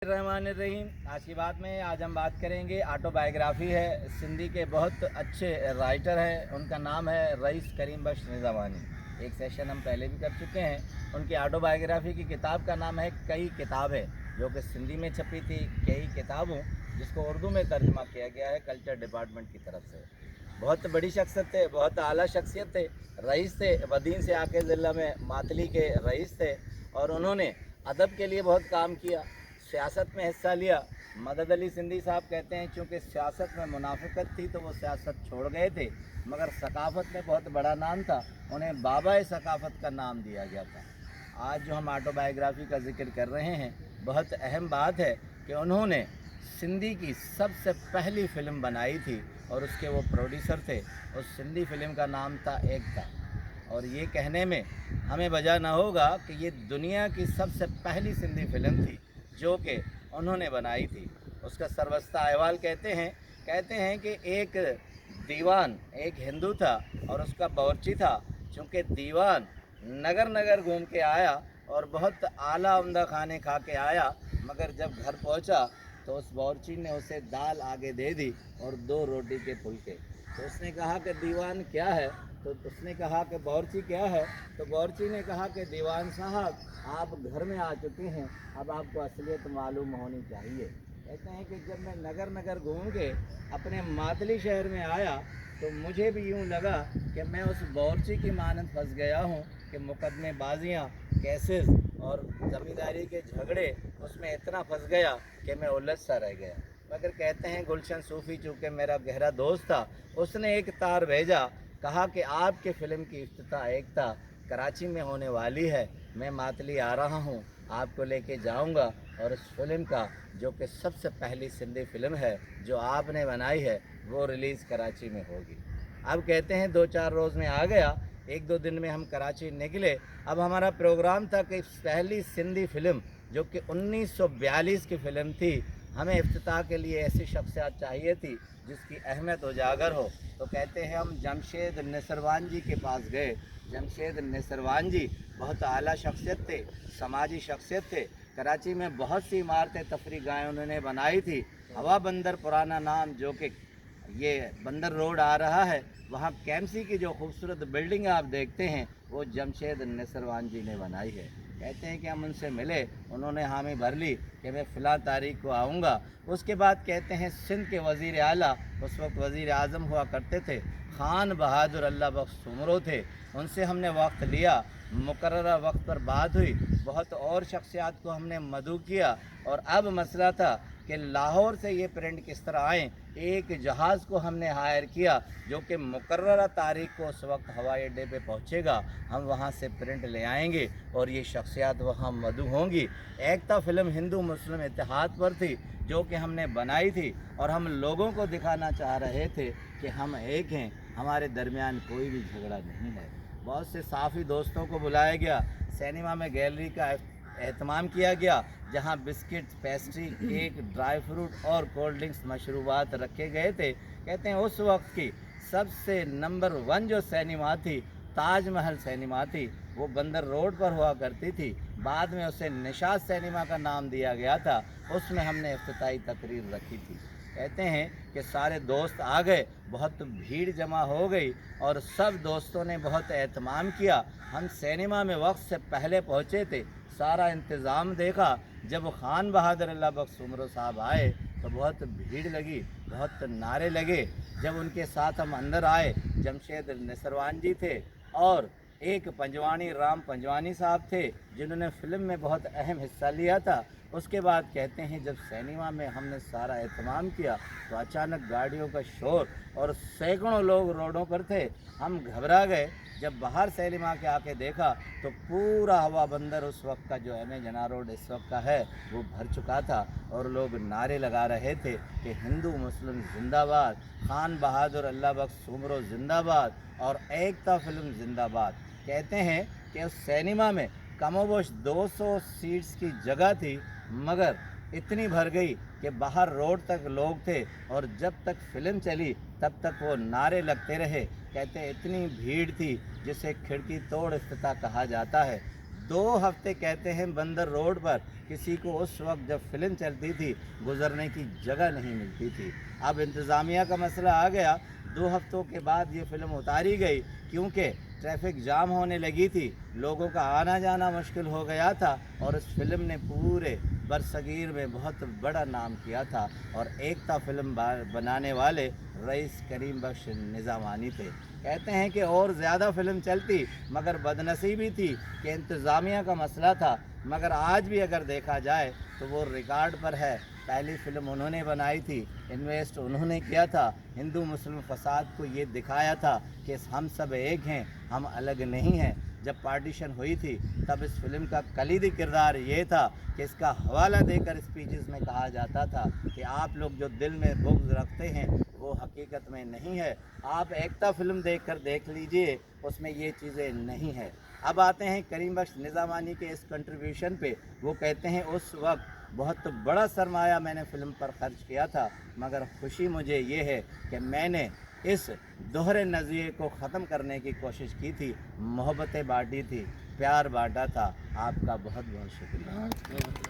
रहमानिर्रहीम। आज की बात में आज हम बात करेंगे ऑटोबायोग्राफी है। सिंधी के बहुत अच्छे राइटर हैं, उनका नाम है रईस करीम बख्श निज़ावानी। एक सेशन हम पहले भी कर चुके हैं। उनकी ऑटोबायोग्राफी की किताब का नाम है कई किताब है, जो कि सिंधी में छपी थी। कई किताबों जिसको उर्दू में तर्जुमा किया गया है कल्चर डिपार्टमेंट की तरफ से। बहुत बड़ी शख्सियत थे, बहुत आला शख्सियत थे, रईस थे, वदीन से आके ज़िला में मातली के रईस थे। और उन्होंने अदब के लिए बहुत काम किया, सियासत में हिस्सा लिया। मदद अली सिंधी साहब कहते हैं चूँकि सियासत में मुनाफिकत थी तो वो सियासत छोड़ गए थे, मगर सकाफ़त में बहुत बड़ा नाम था, उन्हें बाबा सकाफ़त का नाम दिया गया था। आज जो हम ऑटोबायोग्राफी का जिक्र कर रहे हैं, बहुत अहम बात है कि उन्होंने सिंधी की सबसे पहली फ़िल्म बनाई थी और उसके वो प्रोड्यूसर थे। उस सिंधी फ़िल्म का नाम था एकता। और ये कहने में हमें वजह न होगा कि ये दुनिया की सबसे पहली सिंधी फ़िल्म थी जो कि उन्होंने बनाई थी। उसका सरबस्ता अहवाल कहते हैं कि एक दीवान एक हिंदू था और उसका बावर्ची था। चूँकि दीवान नगर नगर घूम के आया और बहुत आला उम्दा खाने खा के आया, मगर जब घर पहुंचा तो उस बावर्ची ने उसे दाल आगे दे दी और 2 रोटी के फुलके। तो उसने कहा कि दीवान क्या है? तो उसने कहा कि बावर्ची क्या है? तो बावर्ची ने कहा कि दीवान साहब, आप घर में आ चुके हैं, अब आपको असलियत मालूम होनी चाहिए। कहते हैं कि जब मैं नगर नगर घूम के अपने मातली शहर में आया तो मुझे भी यूँ लगा कि मैं उस बावर्ची की मानद फंस गया हूँ कि मुकदमेबाजियाँ, केसेस और ज़मींदारी के झगड़े, उसमें इतना फंस गया कि मैं उलझ सा रह गया। मगर कहते हैं गुलशन सूफ़ी चूँकि मेरा गहरा दोस्त था, उसने एक तार भेजा, कहा कि आपके फ़िल्म की इफ्तिताह एकता कराची में होने वाली है, मैं मातली आ रहा हूँ, आपको लेके जाऊँगा और उस फिल्म का जो कि सबसे पहली सिंधी फ़िल्म है जो आपने बनाई है वो रिलीज़ कराची में होगी। अब कहते हैं 2-4 रोज़ में आ गया, 1-2 दिन में हम कराची निकले। अब हमारा प्रोग्राम था कि पहली सिंधी फ़िल्म जो कि 1942 की फ़िल्म थी, हमें इफ्तिताह के लिए ऐसी शख्सियत चाहिए थी जिसकी अहमियत उजागर हो। तो कहते हैं हम जमशेद निसरवान जी के पास गए। जमशेद निसरवान जी बहुत आला शख्सियत थे, समाजी शख्सियत थे। कराची में बहुत सी इमारतें तफरीह गाहें उन्होंने बनाई थी। हवा बंदर पुराना नाम, जो कि ये बंदर रोड आ रहा है, वहाँ कैमसी की जो खूबसूरत बिल्डिंग आप देखते हैं वो जमशेद निसरवान जी ने बनाई है। कहते हैं कि हम उनसे मिले, उन्होंने हामी भर ली कि मैं फ़िलहाल तारीख को आऊँगा। उसके बाद कहते हैं सिंध के वज़ीर आला, उस वक्त वज़ीर आज़म हुआ करते थे, खान बहादुर अल्लाह बख्श सुमरो थे, उनसे हमने वक्त लिया, मुकर्ररा वक्त पर बात हुई, बहुत और शख्सियात को हमने मदऊ किया। और अब मसला था कि लाहौर से ये प्रिंट किस तरह आएँ। एक जहाज़ को हमने हायर किया जो कि मुकर्ररा तारीख को उस वक्त हवाई अड्डे पे पहुँचेगा, हम वहाँ से प्रिंट ले आएंगे और ये शख्सियात वहाँ मदऊ होंगी। एकता फ़िल्म हिंदू मुस्लिम इत्तेहाद पर थी जो कि हमने बनाई थी और हम लोगों को दिखाना चाह रहे थे कि हम एक हैं, हमारे दरमियान कोई भी झगड़ा नहीं है। बहुत से साफ़ी दोस्तों को बुलाया गया, सिनेमा में गैलरी का एहतमाम किया गया, जहां biscuit, pastry, cake, dry fruit और कोल्ड ड्रिंक्स मशरूबात रखे गए थे। कहते हैं उस वक्त की सबसे नंबर 1 जो सिनेमा थी, ताजमहल सिनेमा थी, वो बंदर रोड पर हुआ करती थी। बाद में उसे निशात सिनेमा का नाम दिया गया था, उसमें हमने इफ्तिताई तकरीर रखी थी। कहते हैं कि सारे दोस्त आ गए, बहुत भीड़ जमा हो गई और सब दोस्तों ने बहुत एहतमाम किया। हम सिनेमा में वक्त से पहले पहुँचे थे, सारा इंतज़ाम देखा। जब खान बहादुर अल्लाह बख्श सुमरो साहब आए तो बहुत भीड़ लगी, बहुत नारे लगे। जब उनके साथ हम अंदर आए, जमशेद निसरवान जी थे और एक पंजवानी राम पंजवानी साहब थे जिन्होंने फ़िल्म में बहुत अहम हिस्सा लिया था। उसके बाद कहते हैं जब सिनेमा में हमने सारा एहतमाम किया तो अचानक गाड़ियों का शोर और सैकड़ों लोग रोडों पर थे। हम घबरा गए। जब बाहर सिनेमा के आके देखा तो पूरा हवा बंदर उस वक्त का जो एम ए जना रोड इस वक्त का है वो भर चुका था और लोग नारे लगा रहे थे कि हिंदू मुस्लिम जिंदाबाद, खान बहादुर अल्लाह बख्श सुमरो जिंदाबाद और एकता फ़िल्म जिंदाबाद। कहते हैं कि उस सिनेमा में कमोबोश 200 सीट्स की जगह थी, मगर इतनी भर गई कि बाहर रोड तक लोग थे और जब तक फ़िल्म चली तब तक वो नारे लगते रहे। कहते इतनी भीड़ थी जिसे खिड़की तोड़ इफ्तिताह कहा जाता है। 2 हफ्ते कहते हैं बंदर रोड पर किसी को उस वक्त जब फिल्म चलती थी गुजरने की जगह नहीं मिलती थी। अब इंतज़ामिया का मसला आ गया, 2 हफ्तों के बाद ये फ़िल्म उतारी गई क्योंकि ट्रैफिक जाम होने लगी थी, लोगों का आना जाना मुश्किल हो गया था और इस फिल्म ने पूरे बरसगीर में बहुत बड़ा नाम किया था। और एकता फिल्म बनाने वाले रईस करीम बख्श निज़ामानी थे। कहते हैं कि और ज़्यादा फिल्म चलती मगर बदनसीबी थी कि इंतज़ामिया का मसला था। मगर आज भी अगर देखा जाए तो वो रिकॉर्ड पर है। पहली फ़िल्म उन्होंने बनाई थी, इन्वेस्ट उन्होंने किया था, हिंदू मुस्लिम फसाद को ये दिखाया था कि हम सब एक हैं, हम अलग नहीं हैं। जब पार्टीशन हुई थी तब इस फिल्म का कलीदी किरदार ये था कि इसका हवाला देकर स्पीचेस में कहा जाता था कि आप लोग जो दिल में बुग़्ज़ रखते हैं वो हकीकत में नहीं है। आप एकता फिल्म देखकर देख लीजिए, उसमें ये चीज़ें नहीं है। अब आते हैं करीम बख्श निज़ामानी के इस कंट्रीब्यूशन पे। वो कहते हैं उस वक्त बहुत बड़ा सरमाया मैंने फ़िल्म पर खर्च किया था, मगर खुशी मुझे ये है कि मैंने इस दोहरे नज़रिए को ख़त्म करने की कोशिश की थी, मोहब्बतें बाँटी थी, प्यार बाँटा था। आपका बहुत बहुत शुक्रिया।